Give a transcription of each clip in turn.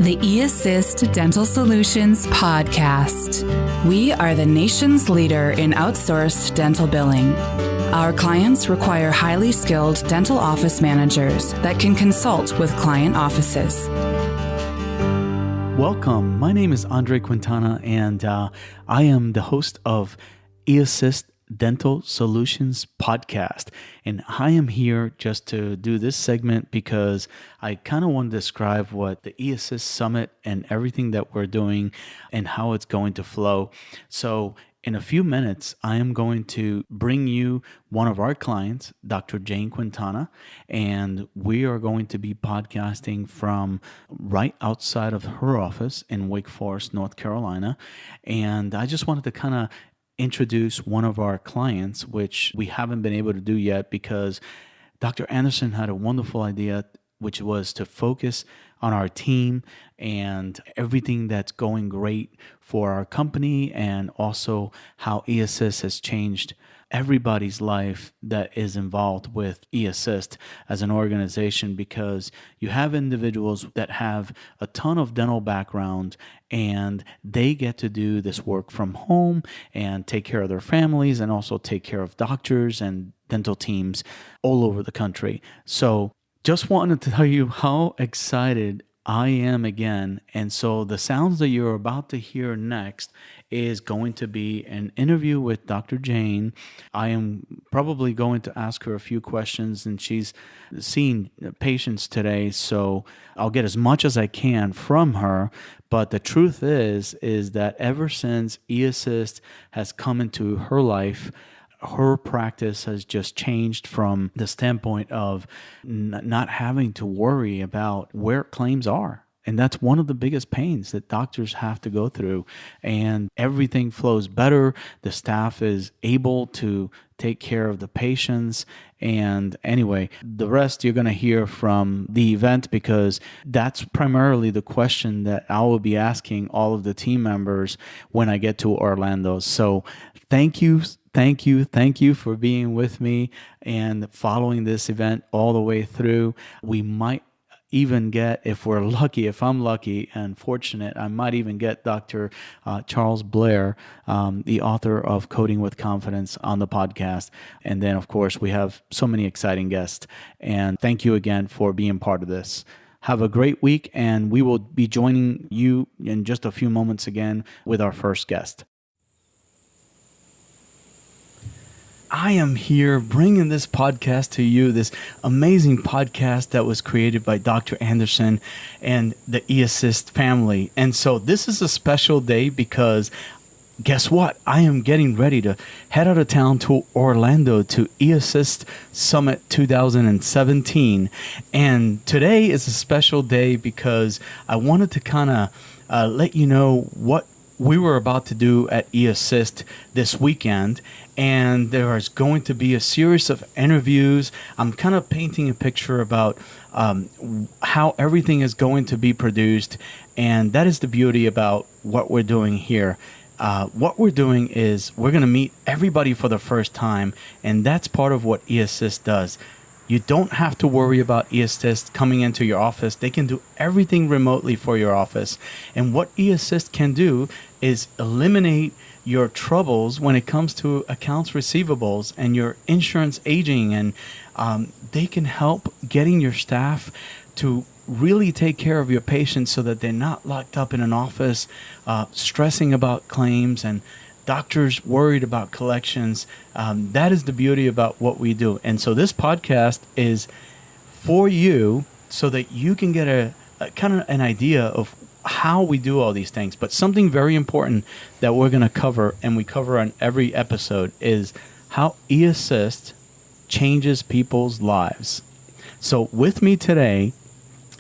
The eAssist Dental Solutions podcast. We are the nation's leader in outsourced dental billing. Our clients require highly skilled dental office managers that can consult with client offices. Welcome. My name is Quintana, and I am the host of eAssist Dental Solutions podcast. And I am here just to do this segment because I kind of want to describe what the eAssist Summit and everything that we're doing and how it's going to flow. So in a few minutes, I am going to bring you one of our clients, Dr. Jane Quintana, and we are going to be podcasting from right outside of her office in Wake Forest, North Carolina. And I just wanted to kind of introduce one of our clients, which we haven't been able to do yet because Dr. Anderson had a wonderful idea, which was to focus on our team and everything that's going great for our company, and also how eAssist has changed everybody's life that is involved with eAssist as an organization, because you have individuals that have a ton of dental background and they get to do this work from home and take care of their families and also take care of doctors and dental teams all over the country. So just wanted to tell you how excited I am again. And so the sounds that you're about to hear next is going to be an interview with Dr. Jane. I am probably going to ask her a few questions, and she's seen patients today, so I'll get as much as I can from her. But the truth is that ever since eAssist has come into her life, her practice has just changed from the standpoint of not having to worry about where claims are. And that's one of the biggest pains that doctors have to go through. And everything flows better. The staff is able to take care of the patients. And anyway, the rest you're going to hear from the event, because that's primarily the question that I will be asking all of the team members when I get to Orlando. So thank you for being with me and following this event all the way through. We might even get, if I'm lucky and fortunate, I might even get Dr. Charles Blair, the author of Coding with Confidence, on the podcast. And then, of course, we have so many exciting guests. And thank you again for being part of this. Have a great week, and we will be joining you in just a few moments again with our first guest. I am here bringing this podcast to you, this amazing podcast that was created by Dr. Anderson and the eAssist family. And so this is a special day because guess what? I am getting ready to head out of town to Orlando to eAssist Summit 2017. And today is a special day because I wanted to kind of let you know what we were about to do at eAssist this weekend. And there is going to be a series of interviews. I'm kind of painting a picture about how everything is going to be produced. And that is the beauty about what we're doing here. What we're doing is we're going to meet everybody for the first time. And that's part of what eAssist does. You don't have to worry about eAssist coming into your office. They can do everything remotely for your office. And what eAssist can do is eliminate your troubles when it comes to accounts receivables and your insurance aging. And they can help getting your staff to really take care of your patients so that they're not locked up in an office, stressing about claims and doctors worried about collections. That is the beauty about what we do. And so this podcast is for you so that you can get a kind of an idea of how we do all these things. But something very important that we're going to cover, and we cover on every episode, is how eAssist changes people's lives. So with me today,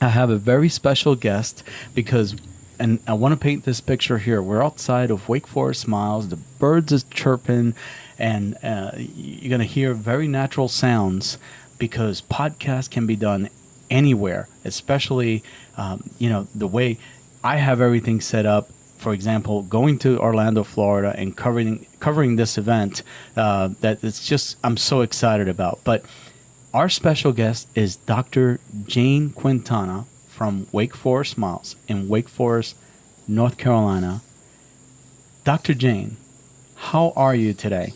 I have a very special guest because, and I want to paint this picture here. We're outside of Wake Forest Smiles. The birds is chirping, and you're going to hear very natural sounds because podcasts can be done anywhere, especially, the way I have everything set up. For example, going to Orlando, Florida, and covering this event that it's just I'm so excited about. But our special guest is Dr. Jane Quintana from Wake Forest Smiles in Wake Forest, North Carolina. Dr. Jane, how are you today?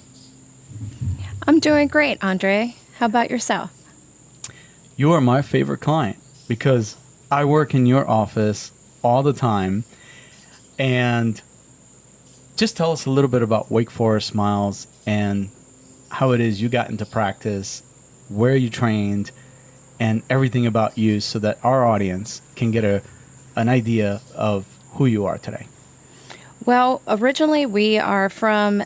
I'm doing great, Andre. How about yourself? You are my favorite client because I work in your office all the time. And just tell us a little bit about Wake Forest Smiles and how it is you got into practice, where you trained, and everything about you so that our audience can get an idea of who you are today. Well, originally we are from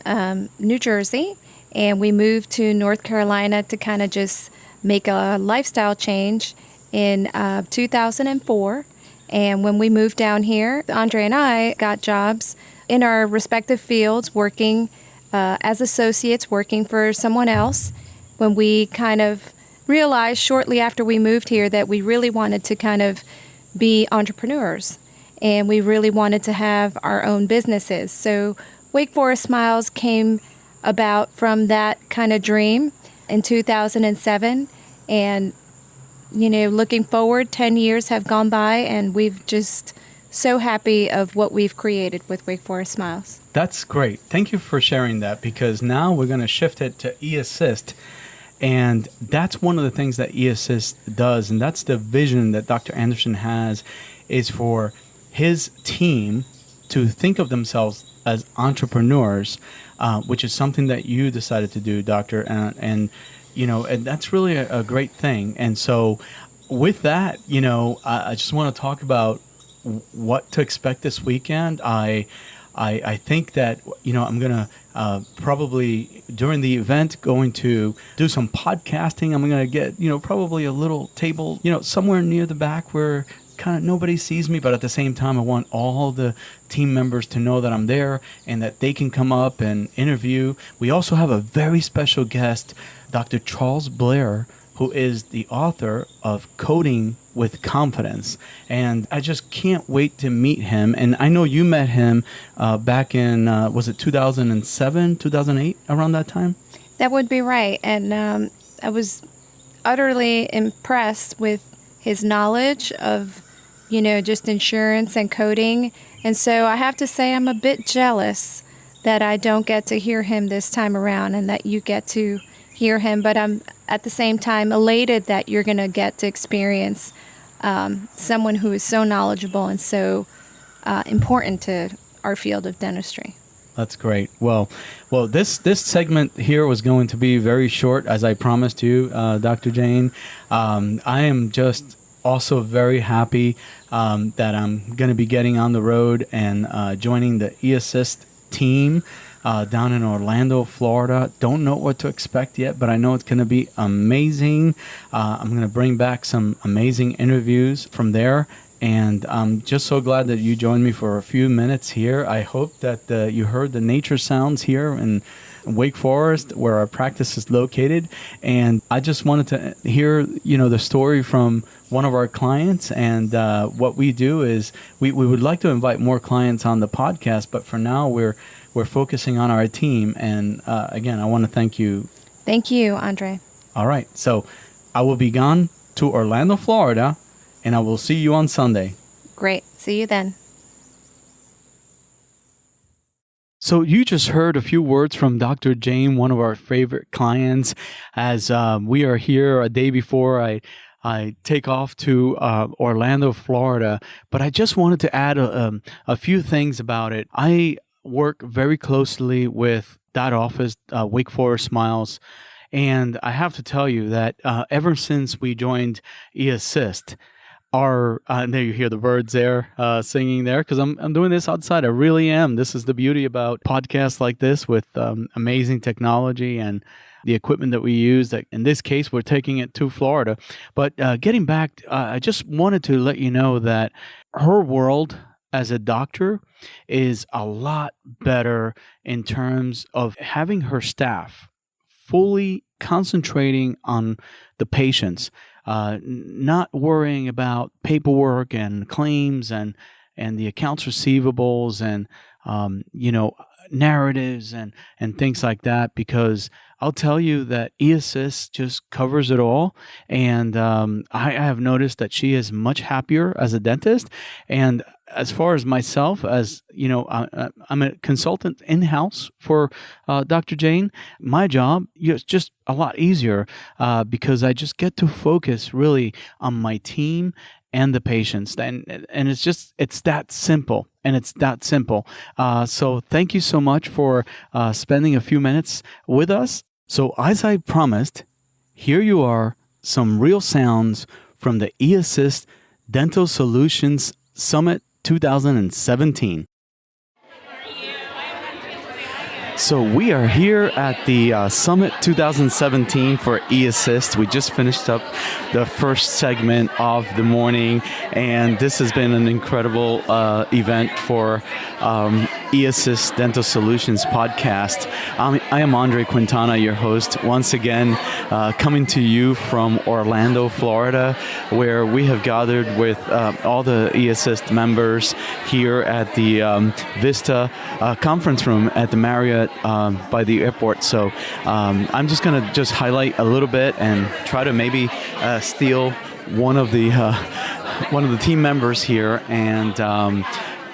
New Jersey, and we moved to North Carolina to kind of just make a lifestyle change in 2004. And when we moved down here, Andre and I got jobs in our respective fields, working as associates, working for someone else. When we kind of realized shortly after we moved here that we really wanted to kind of be entrepreneurs, and we really wanted to have our own businesses. So Wake Forest Smiles came about from that kind of dream in 2007. And, looking forward, 10 years have gone by, and we've just so happy of what we've created with Wake Forest Smiles. That's great. Thank you for sharing that, because now we're going to shift it to eAssist. And that's one of the things that eAssist does, and that's the vision that Dr. Anderson has, is for his team to think of themselves as entrepreneurs, which is something that you decided to do, Doctor, and that's really a great thing. And so with that, I just want to talk about what to expect this weekend. I think that, I'm going to probably during the event going to do some podcasting. I'm going to get, probably a little table, somewhere near the back where kind of nobody sees me, but at the same time, I want all the team members to know that I'm there and that they can come up and interview. We also have a very special guest, Dr. Charles Blair, who is the author of Coding with Confidence. And I just can't wait to meet him. And I know you met him back in, was it 2007, 2008, around that time? That would be right. And I was utterly impressed with his knowledge of, just insurance and coding. And so I have to say I'm a bit jealous that I don't get to hear him this time around and that you get to hear him. But I'm at the same time elated that you're going to get to experience someone who is so knowledgeable and so important to our field of dentistry. That's great. Well, this segment here was going to be very short, as I promised you, Dr. Jane. I am just also very happy that I'm going to be getting on the road and joining the eAssist team down in Orlando, Florida. Don't know what to expect yet, but I know it's going to be amazing. I'm going to bring back some amazing interviews from there. And I'm just so glad that you joined me for a few minutes here. I hope that you heard the nature sounds here in Wake Forest, where our practice is located. And I just wanted to hear, the story from one of our clients. And what we do is we would like to invite more clients on the podcast, but for now we're focusing on our team. And again, I want to thank you. Thank you, Andre. All right. So I will be gone to Orlando, Florida, and I will see you on Sunday. Great. See you then. So you just heard a few words from Dr. Jane, one of our favorite clients, as we are here a day before I take off to Orlando, Florida. But I just wanted to add a few things about it. I work very closely with that office, Wake Forest Smiles. And I have to tell you that ever since we joined eAssist, there you hear the birds there singing there, because I'm doing this outside. I really am. This is the beauty about podcasts like this with amazing technology and the equipment that we use. That in this case, we're taking it to Florida. But getting back, I just wanted to let you know that her world as a doctor is a lot better in terms of having her staff fully concentrating on the patients. Not worrying about paperwork and claims and the accounts receivables and narratives and things like that, because I'll tell you that eAssist just covers it all. And I have noticed that she is much happier as a dentist. And as far as myself, as I'm a consultant in-house for Dr. Jane. My job is just a lot easier because I just get to focus really on my team and the patients. And it's that simple. And it's that simple. So thank you so much for spending a few minutes with us. So as I promised, here you are, some real sounds from the eAssist Dental Solutions Summit 2017. So we are here at the Summit 2017 for eAssist. We just finished up the first segment of the morning, and this has been an incredible event for eAssist Dental Solutions podcast. I am Andre Quintana, your host, once again coming to you from Orlando, Florida, where we have gathered with all the eAssist members here at the Vista conference room at the Marriott by the airport. So I'm just going to highlight a little bit and try to maybe steal one of the team members here. And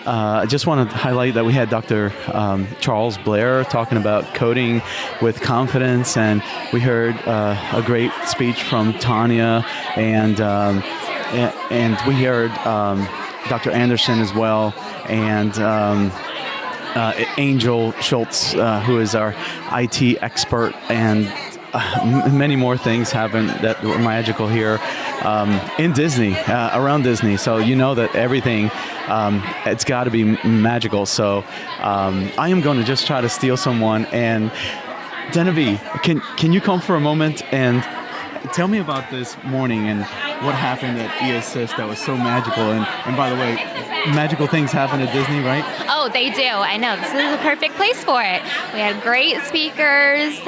I just want to highlight that we had Dr. Charles Blair talking about coding with confidence, and we heard a great speech from Tanya, and we heard Dr. Anderson as well, and Angel Schultz, who is our IT expert, and many more things happen that were magical here in Disney, around Disney. So you know that everything, it's got to be magical. So I am going to just try to steal someone. And Genevieve, can you come for a moment and tell me about this morning and what happened at eAssist that was so magical? And by the way, magical things happen at Disney, right? Oh, they do. I know. This is the perfect place for it. We had great speakers. It's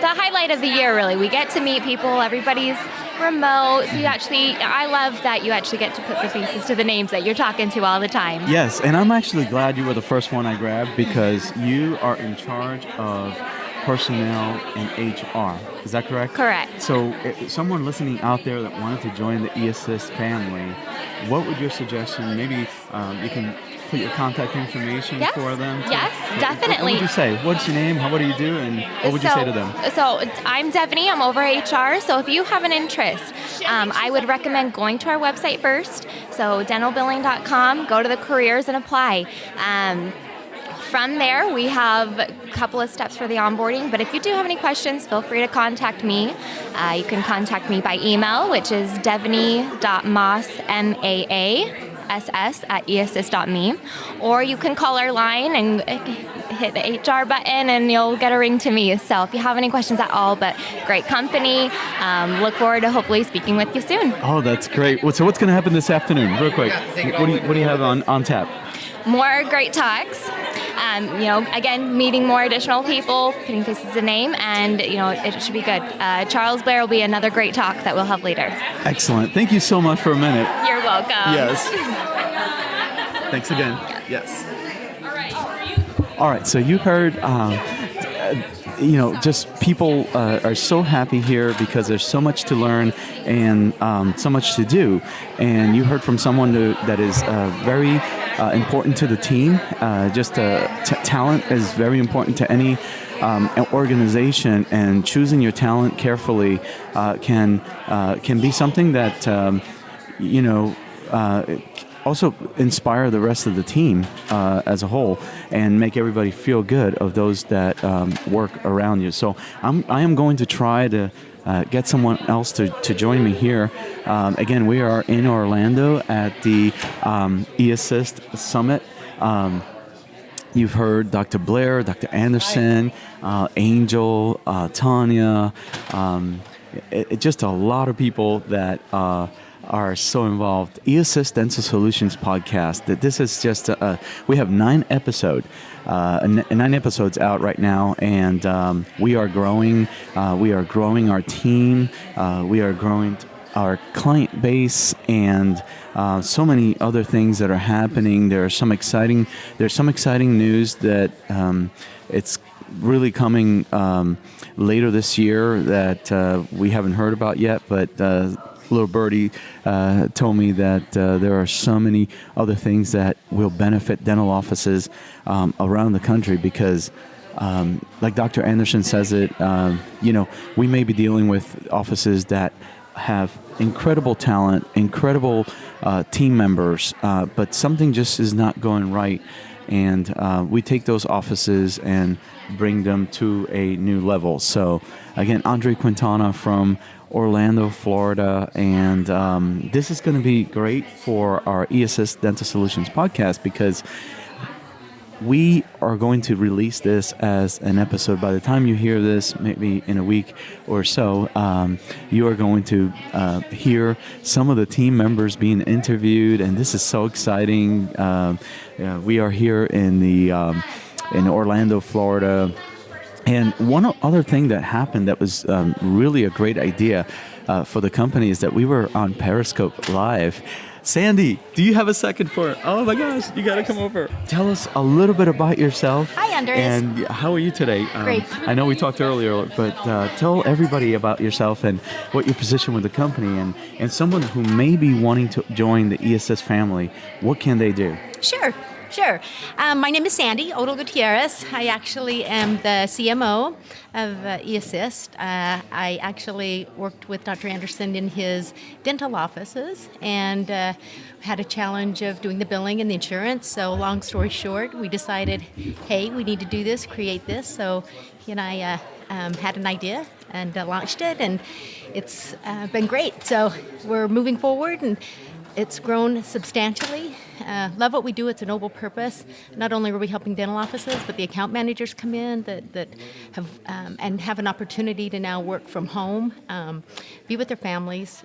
the highlight of the year, really. We get to meet people. Everybody's remote. So I love that you actually get to put the faces to the names that you're talking to all the time. Yes, and I'm actually glad you were the first one I grabbed, because you are in charge of personnel and HR. Is that correct? Correct. So if someone listening out there that wanted to join the eAssist family, what would your suggestion? Maybe you can put your contact information for them. Yes, definitely. What would you say? What's your name? What do you do? And what would you say to them? So I'm Devaney. I'm over HR. So if you have an interest, I would recommend going to our website first. So dentalbilling.com. Go to the careers and apply. From there, we have a couple of steps for the onboarding, but if you do have any questions, feel free to contact me. You can contact me by email, which is devaney.moss, MAASS@eassist.me, or you can call our line and hit the HR button and you'll get a ring to me. So if you have any questions at all, but great company, look forward to hopefully speaking with you soon. Oh, that's great. So what's going to happen this afternoon, real quick? What do you have on tap? More great talks. Again, meeting more additional people, putting faces to name, and, it should be good. Charles Blair will be another great talk that we'll have later. Excellent. Thank you so much for a minute. You're welcome. Yes. Thanks again. Yes. All right. So you heard, just people are so happy here because there's so much to learn and so much to do. And you heard from someone that is very important to the team. Talent is very important to any organization, and choosing your talent carefully can be something that also inspire the rest of the team as a whole, and make everybody feel good of those that work around you. So I am going to try to get someone else to join me here. Again, we are in Orlando at the eAssist Summit. You've heard Dr. Blair, Dr. Anderson, Angel, Tanya, just a lot of people that are so involved. eAssist Dental Solutions podcast. That this is just we have 9 episodes out right now, and we are growing. We are growing our team. We are growing our client base and so many other things that are happening. There's some exciting news that it's really coming later this year that we haven't heard about yet, but little birdie told me that there are so many other things that will benefit dental offices around the country because like Dr. Anderson says it, we may be dealing with offices that have incredible talent, incredible team members, but something just is not going right. And we take those offices and bring them to a new level. So again, Andre Quintana from Orlando, Florida, and this is going to be great for our eAssist Dental Solutions podcast because we are going to release this as an episode. By the time you hear this, maybe in a week or so, you are going to hear some of the team members being interviewed, and this is so exciting. We are here in Orlando, Florida. And one other thing that happened that was really a great idea for the company is that we were on Periscope Live. Sandy, do you have a second for it? Oh my gosh, you got to come over. Tell us a little bit about yourself. Hi, Andres. And how are you today? Great. I know we talked earlier, but tell everybody about yourself and what your position with the company and someone who may be wanting to join the eAssist family. What can they do? Sure. My name is Sandy, Odle Gutierrez. I actually am the CMO of eAssist. I actually worked with Dr. Anderson in his dental offices and had a challenge of doing the billing and the insurance. So long story short, we decided, hey, we need to do this, create this. So he and I had an idea and launched it, and it's been great. So we're moving forward, and it's grown substantially. Love what we do. It's a noble purpose. Not only are we helping dental offices, but the account managers come in that have an opportunity to now work from home, be with their families,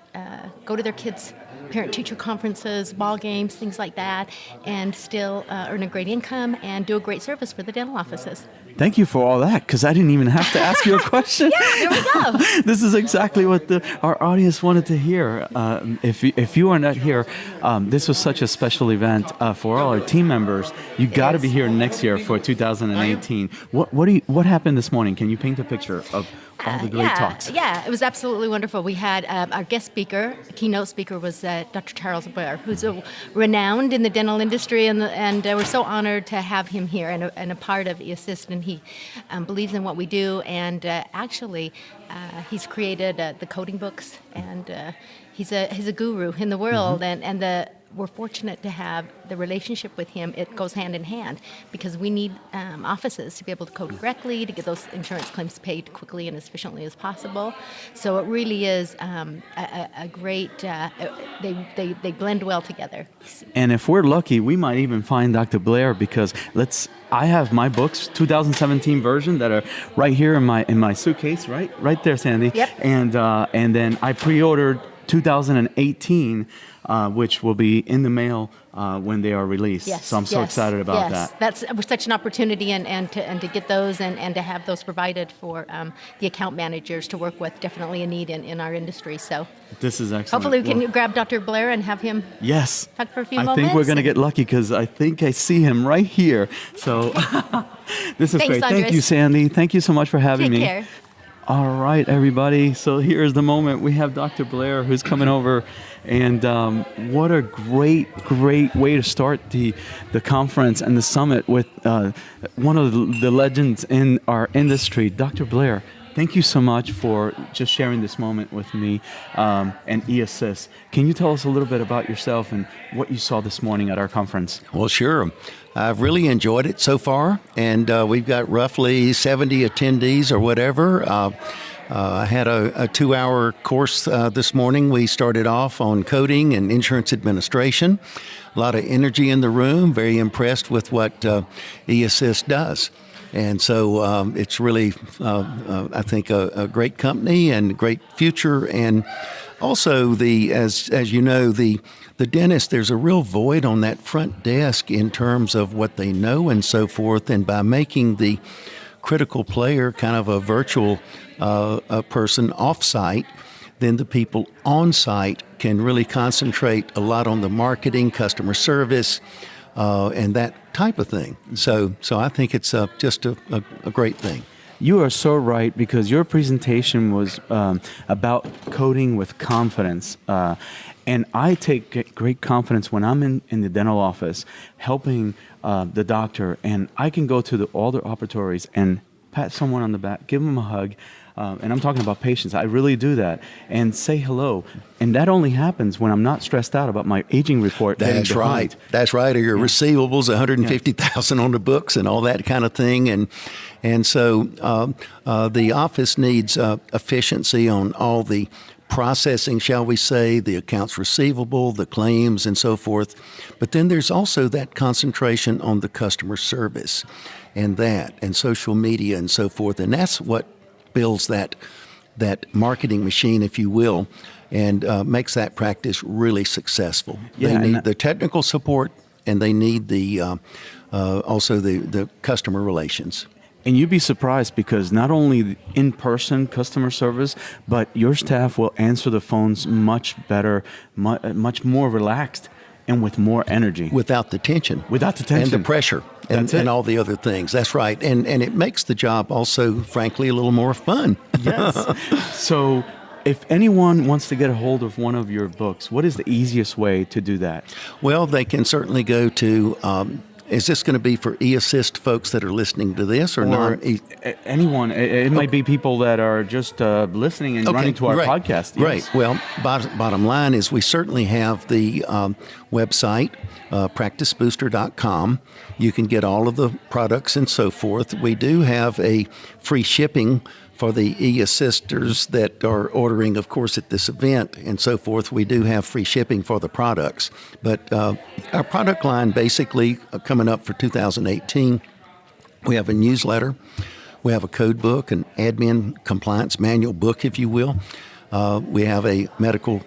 go to their kids' parent-teacher conferences, ball games, things like that, and still earn a great income and do a great service for the dental offices. Thank you for all that, because I didn't even have to ask you a question. Yeah, there we go. This is exactly what our audience wanted to hear. If you are not here, this was such a special event for all our team members. You got to be here next year for 2018. What happened this morning? Can you paint a picture of all the great talks? Yeah, it was absolutely wonderful. We had our guest speaker, keynote speaker was Dr. Charles Blair, who's renowned in the dental industry, and we're so honored to have him here and a part of eAssist, and he believes in what we do, and actually he's created the coding books, and he's a guru in the world, and we're fortunate to have the relationship with him. It goes hand in hand because we need offices to be able to code correctly, to get those insurance claims paid quickly and as efficiently as possible. So it really is a great, they blend well together. And if we're lucky, we might even find Dr. Blair because I have my books, 2017 version, that are right here in my suitcase, right there, Sandy. Yep. And then I pre-ordered 2018, which will be in the mail when they are released. Yes, so I'm so excited about that. That's such an opportunity, and to get those and to have those provided for the account managers to work with. Definitely a need in our industry. So this is excellent. Hopefully we can grab Dr. Blair and have him talk for a few moments. I think we're going to get lucky because I think I see him right here. So this is Thanks, great. Andres. Thank you, Sandy. Thank you so much for having me. Take care. All right, everybody. So here's the moment. We have Dr. Blair who's coming over. And what a great way to start the conference and the summit with one of the legends in our industry, Dr. Blair. Thank you so much for just sharing this moment with me and eAssist. Can you tell us a little bit about yourself and what you saw this morning at our conference? Well, sure. I've really enjoyed it so far, and we've got roughly 70 attendees or whatever. I had a 2-hour course this morning. We started off on coding and insurance administration. A lot of energy in the room, very impressed with what eAssist does. And so it's really, I think, a great company and great future. And also, as you know, the dentist, there's a real void on that front desk in terms of what they know and so forth. And by making the critical player kind of a virtual person off-site, then the people on site can really concentrate a lot on the marketing, customer service, and that type of thing. So I think it's just a great thing. You are so right, because your presentation was about coding with confidence. And I take great confidence when I'm in the dental office helping the doctor, and I can go to all the operatories and pat someone on the back, give them a hug, and I'm talking about patients. I really do that, and say hello. And that only happens when I'm not stressed out about my aging report. That's right. That's right. Or your receivables, 150,000 on the books, and all that kind of thing. And so the office needs efficiency on all the processing, shall we say, the accounts receivable, the claims, and so forth. But then there's also that concentration on the customer service and social media and so forth. And that's what builds that marketing machine, if you will, and makes that practice really successful. They need the technical support, and they need the also the customer relations. And you'd be surprised, because not only in-person customer service, but your staff will answer the phones much better, much more relaxed, and with more energy. Without the tension. And the pressure. And all the other things. That's right. And it makes the job also, frankly, a little more fun. Yes. So if anyone wants to get a hold of one of your books, what is the easiest way to do that? Well, they can certainly go to... is this going to be for eAssist folks that are listening to this, or not? Anyone. It might be people that are just listening and running to our podcast. Yes. Right. Well, bottom line is we certainly have the website, practicebooster.com. You can get all of the products and so forth. We do have a free shipping for the eAssisters that are ordering, of course, at this event and so forth. We do have free shipping for the products. But our product line, basically, coming up for 2018, we have a newsletter, we have a code book, an admin compliance manual book, if you will. We have a medical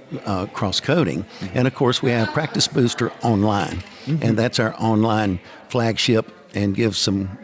cross-coding. And, of course, we have Practice Booster Online. And that's our online flagship, and gives some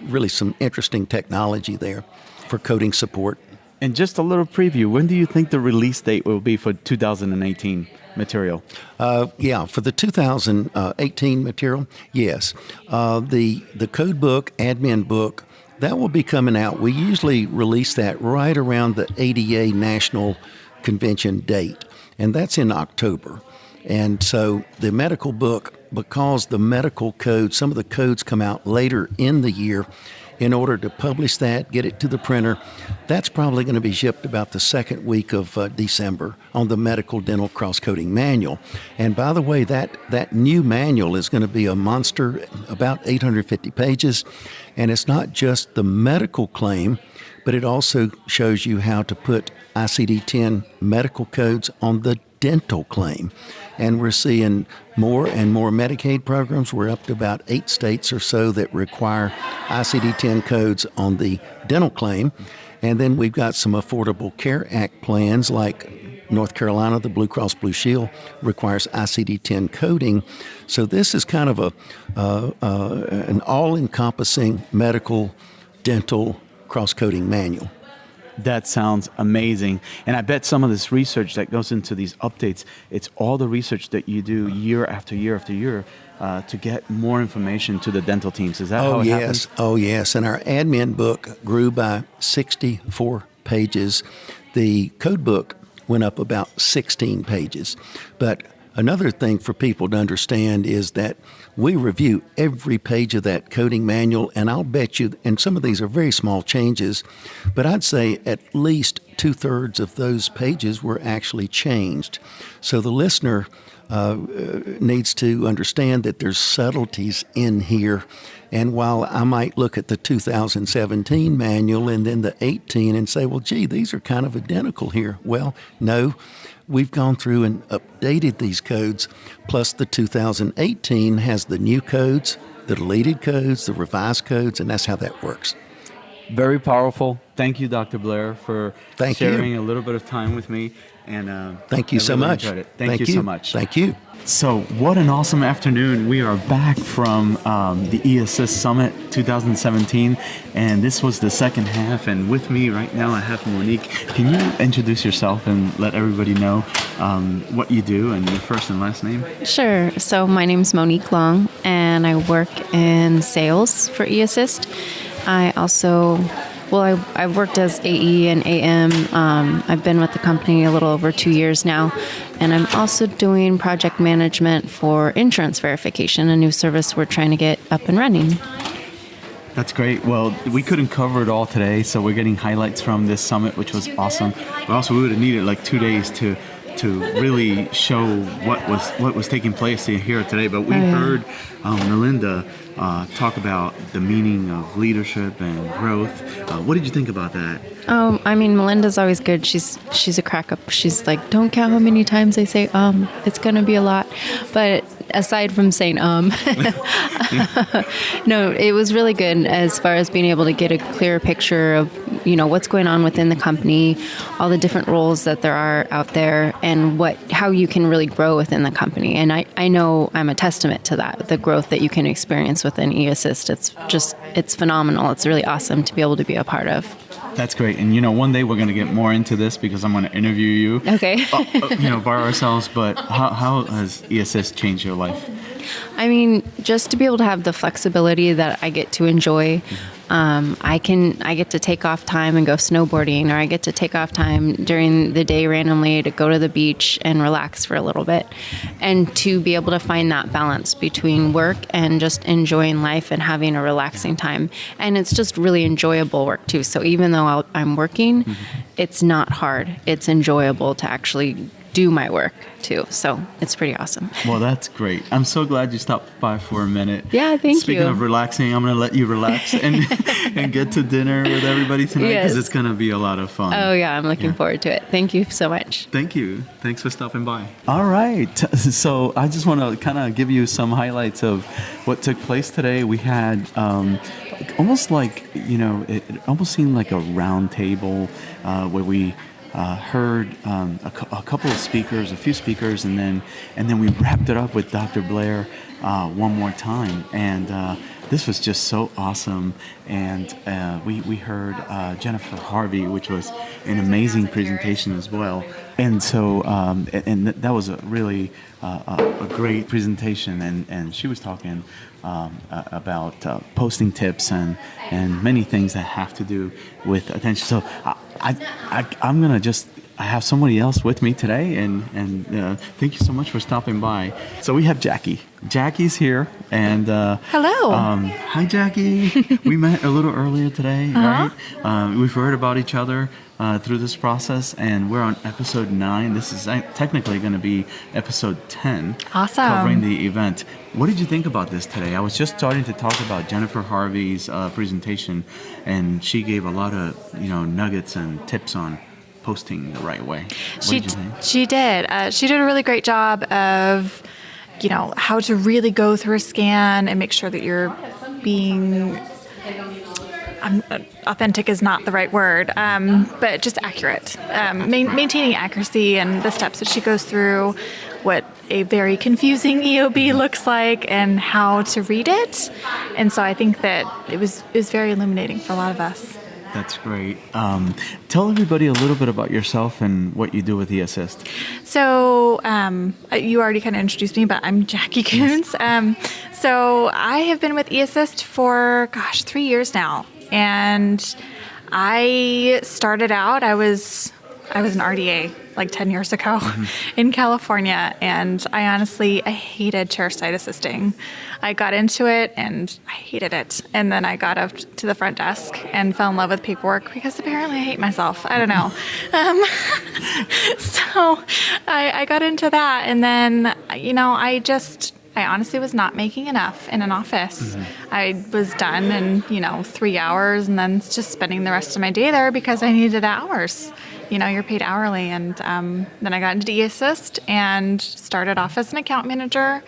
really some interesting technology there for coding support. And just a little preview, when do you think the release date will be for 2018 material? For the 2018 material, yes. The code book, admin book, that will be coming out. We usually release that right around the ADA National Convention date, and that's in October. And so the medical book, because the medical code, some of the codes come out later in the year, in order to publish that, get it to the printer, that's probably going to be shipped about the second week of December on the medical dental cross-coding manual. And by the way, that new manual is going to be a monster, about 850 pages. And it's not just the medical claim, but it also shows you how to put ICD-10 medical codes on the dental claim. And we're seeing more and more Medicaid programs. We're up to about 8 states or so that require ICD-10 codes on the dental claim. And then we've got some Affordable Care Act plans, like North Carolina, the Blue Cross Blue Shield requires ICD-10 coding. So this is kind of an all-encompassing medical dental cross-coding manual. That sounds amazing. And I bet some of this research that goes into these updates, it's all the research that you do year after year after year to get more information to the dental teams. Is that how it happens? Oh, yes. And our admin book grew by 64 pages. The code book went up about 16 pages. But another thing for people to understand is that we review every page of that coding manual, and I'll bet you, and some of these are very small changes, but I'd say at least 2/3 of those pages were actually changed. So the listener needs to understand that there's subtleties in here. And while I might look at the 2017 manual and then the 18 and say, well, gee, these are kind of identical here. Well, no. We've gone through and updated these codes, plus the 2018 has the new codes, the deleted codes, the revised codes, and that's how that works. Very powerful. Thank you, Dr. Blair, for sharing a little bit of time with me. And thank you I so really much. enjoyed it. Thank you so much. Thank you. So what an awesome afternoon. We are back from the eAssist Summit 2017, and this was the second half. And with me right now, I have Monique. Can you introduce yourself and let everybody know what you do and your first and last name? Sure. So my name's Monique Leung, and I work in sales for eAssist. I've worked as AE and AM. I've been with the company a little over 2 years now, and I'm also doing project management for insurance verification, a new service we're trying to get up and running. That's great. Well, we couldn't cover it all today, so we're getting highlights from this summit, which was awesome. But also, we would have needed like 2 days to really show what was taking place here today. But we heard Melinda talk about the meaning of leadership and growth. What did you think about that? Melinda's always good. She's a crack up. She's like, don't count how many times I say it's gonna be a lot. But aside from saying no, it was really good as far as being able to get a clearer picture of what's going on within the company, all the different roles that there are out there, and how you can really grow within the company. And I know I'm a testament to that, the growth that you can experience within eAssist. It's phenomenal. It's really awesome to be able to be a part of. That's great. And one day we're going to get more into this because I'm going to interview you. Okay. By ourselves. But how has eAssist changed your life? Just to be able to have the flexibility that I get to enjoy. I get to take off time and go snowboarding, or I get to take off time during the day randomly to go to the beach and relax for a little bit, and to be able to find that balance between work and just enjoying life and having a relaxing time. And it's just really enjoyable work too. So even though I'm working, it's not hard. It's enjoyable to actually do my work too. So it's pretty awesome. Well, that's great. I'm so glad you stopped by for a minute. Yeah, thank you. Speaking of relaxing, I'm going to let you relax and get to dinner with everybody tonight because it's going to be a lot of fun. Oh yeah, I'm looking forward to it. Thank you so much. Thank you. Thanks for stopping by. All right. So I just want to kind of give you some highlights of what took place today. We had almost like, it almost seemed like a round table where we heard a couple of speakers, a few speakers, and then we wrapped it up with Dr. Blair one more time. And this was just so awesome. And we heard Jennifer Harvey, which was an amazing presentation as well. And so that was a really a great presentation. And she was talking about posting tips and many things that have to do with attention. So I'm gonna I have somebody else with me today, and thank you so much for stopping by. So we have Jackie. Jackie's here, and hello. Hi, Jackie. We met a little earlier today, right? We've heard about each other through this process, and we're on episode 9. This is technically going to be episode 10. Awesome. Covering the event. What did you think about this today? I was just starting to talk about Jennifer Harvey's presentation, and she gave a lot of nuggets and tips on posting the right way. What did you think? She did. She did a really great job of how to really go through a scan and make sure that you're being authentic is not the right word, but just accurate. Maintaining accuracy and the steps that she goes through, what a very confusing EOB looks like and how to read it. And so I think that it was very illuminating for a lot of us. That's great. Tell everybody a little bit about yourself and what you do with eAssist. So you already kind of introduced me, but I'm Jackie Coons. So I have been with eAssist for, 3 years now. And I started out, I was an RDA like 10 years ago in California, and I hated chairside assisting. I got into it and I hated it. And then I got up to the front desk and fell in love with paperwork because apparently I hate myself. I don't know. So I got into that, and then, I honestly was not making enough in an office. I was done in, 3 hours, and then just spending the rest of my day there because I needed the hours. You're paid hourly. And then I got into eAssist and started off as an account manager,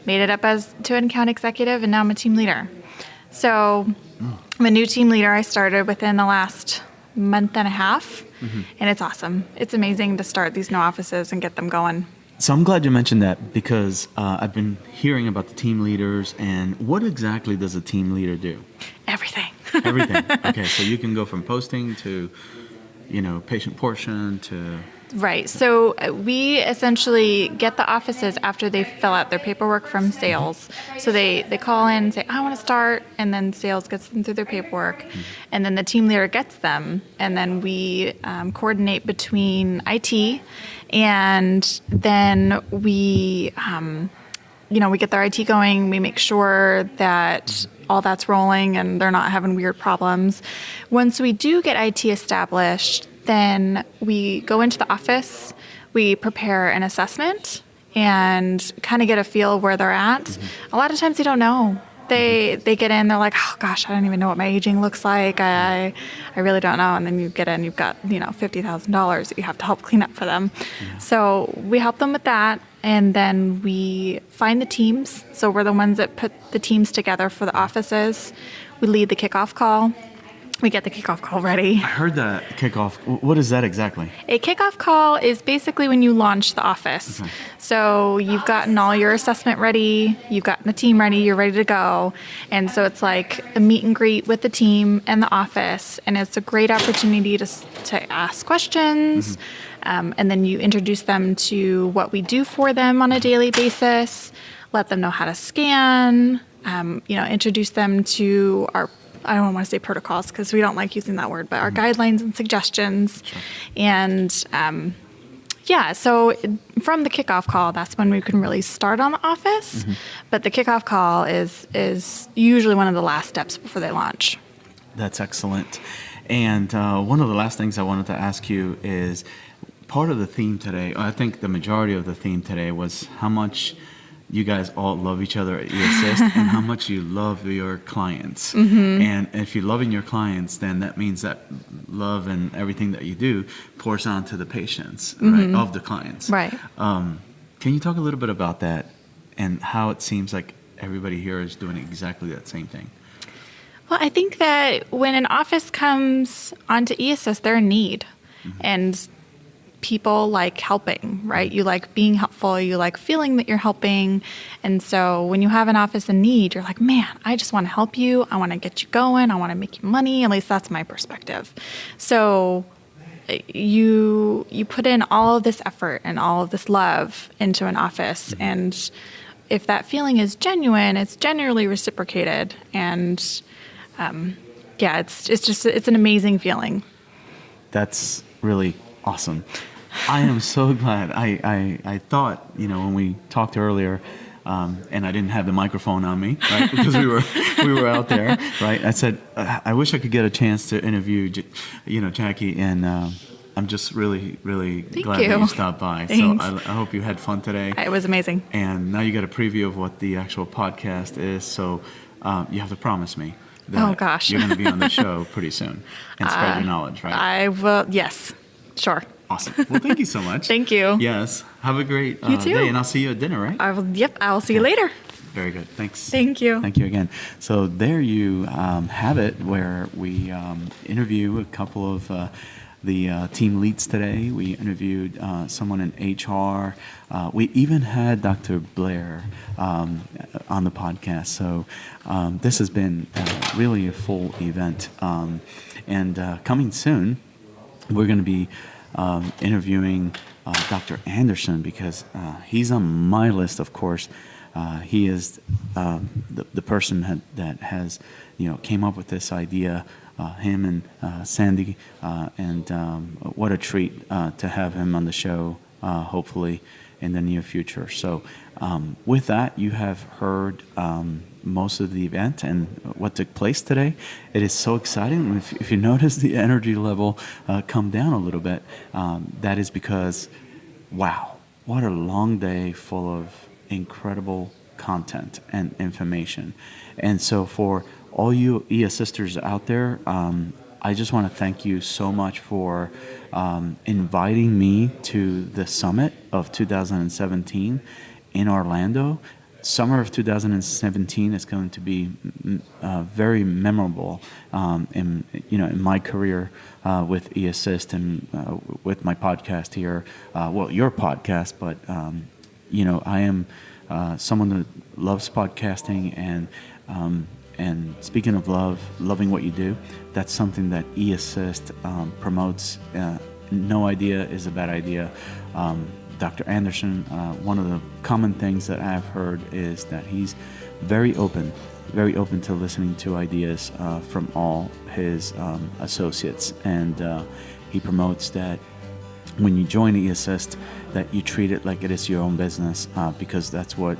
made it up to an account executive, and now I'm a team leader. So I'm a new team leader. I started within the last month and a half. And it's awesome. It's amazing to start these new offices and get them going. So I'm glad you mentioned that because I've been hearing about the team leaders, and what exactly does a team leader do? Everything. Everything. Okay, so you can go from posting to, patient portion to... Right. So we essentially get the offices after they fill out their paperwork from sales. So they call in and say, I want to start, and then sales gets them through their paperwork. And then the team leader gets them, and then we coordinate between IT, and then we get their IT going. We make sure that all that's rolling and they're not having weird problems. Once we do get IT established, then we go into the office, we prepare an assessment and kind of get a feel where they're at. A lot of times they don't know. They get in, they're like, oh gosh, I don't even know what my aging looks like. I really don't know. And then you get in, you've got, $50,000 that you have to help clean up for them. Yeah. So we help them with that. And then we find the teams. So we're the ones that put the teams together for the offices. We lead the kickoff call. We get the kickoff call ready. I heard that kickoff. What is that exactly? A kickoff call is basically when you launch the office. Okay. So you've gotten all your assessment ready, you've gotten the team ready, you're ready to go. And so it's like a meet and greet with the team and the office. And it's a great opportunity to ask questions. And then you introduce them to what we do for them on a daily basis, let them know how to scan, introduce them to our, I don't want to say protocols because we don't like using that word, but our guidelines and suggestions. Sure. And so from the kickoff call, that's when we can really start on the office. But the kickoff call is usually one of the last steps before they launch. That's excellent. And one of the last things I wanted to ask you is part of the theme today, I think the majority of the theme today was how much you guys all love each other at eAssist and how much you love your clients. And if you're loving your clients, then that means that love and everything that you do pours on to the patients, right, of the clients. Right. Can you talk a little bit about that and how it seems like everybody here is doing exactly that same thing? Well, I think that when an office comes onto eAssist, they're in need. And people like helping, right? You like being helpful. You like feeling that you're helping. And so when you have an office in need, you're like, man, I just want to help you. I want to get you going. I want to make you money. At least that's my perspective. So you put in all of this effort and all of this love into an office. And if that feeling is genuine, it's generally reciprocated. And it's an amazing feeling. That's really awesome. I am so glad. I thought, when we talked earlier, and I didn't have the microphone on me, right? Because we were out there, right? I said, I wish I could get a chance to interview, Jackie, and I'm just really, really glad that you stopped by. Thanks. So I hope you had fun today. It was amazing. And now you got a preview of what the actual podcast is. So you have to promise me that you're going to be on the show pretty soon and spread your knowledge, right? I will. Yes. Sure. Awesome. Well, thank you so much. Thank you. Yes. Have a great you too. day, and I'll see you at dinner, right? I will see you later. Very good. Thanks. Thank you. Thank you again. So there you have it, where we interview a couple of the team leads today. We interviewed someone in HR. We even had Dr. Blair on the podcast. So this has been really a full event. And coming soon, we're going to be interviewing Dr. Anderson because he's on my list, of course. He is the person that has, came up with this idea. Him and Sandy, and what a treat to have him on the show, hopefully in the near future. So with that, you have heard most of the event and what took place today. It is so exciting. If you notice the energy level come down a little bit, that is because, wow, what a long day full of incredible content and information. And so for all you eAssisters out there, I just want to thank you so much for inviting me to the summit of 2017 in Orlando. summer of 2017 is going to be very memorable in my career with eAssist and with my podcast here. Your podcast, but I am someone that loves podcasting and speaking of loving what you do, that's something that eAssist promotes. No idea is a bad idea. Dr. Anderson, one of the common things that I've heard is that he's very open to listening to ideas from all his associates. And he promotes that when you join eAssist, that you treat it like it is your own business, because that's what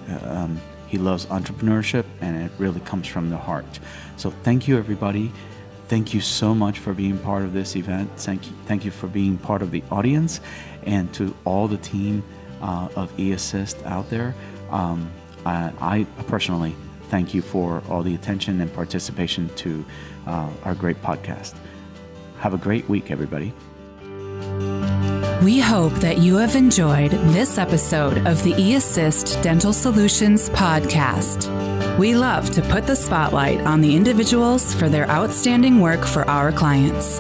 he loves, entrepreneurship, and it really comes from the heart. So thank you, everybody. Thank you so much for being part of this event. Thank you for being part of the audience, and to all the team of eAssist out there. I personally thank you for all the attention and participation to our great podcast. Have a great week, everybody. We hope that you have enjoyed this episode of the eAssist Dental Solutions podcast. We love to put the spotlight on the individuals for their outstanding work for our clients.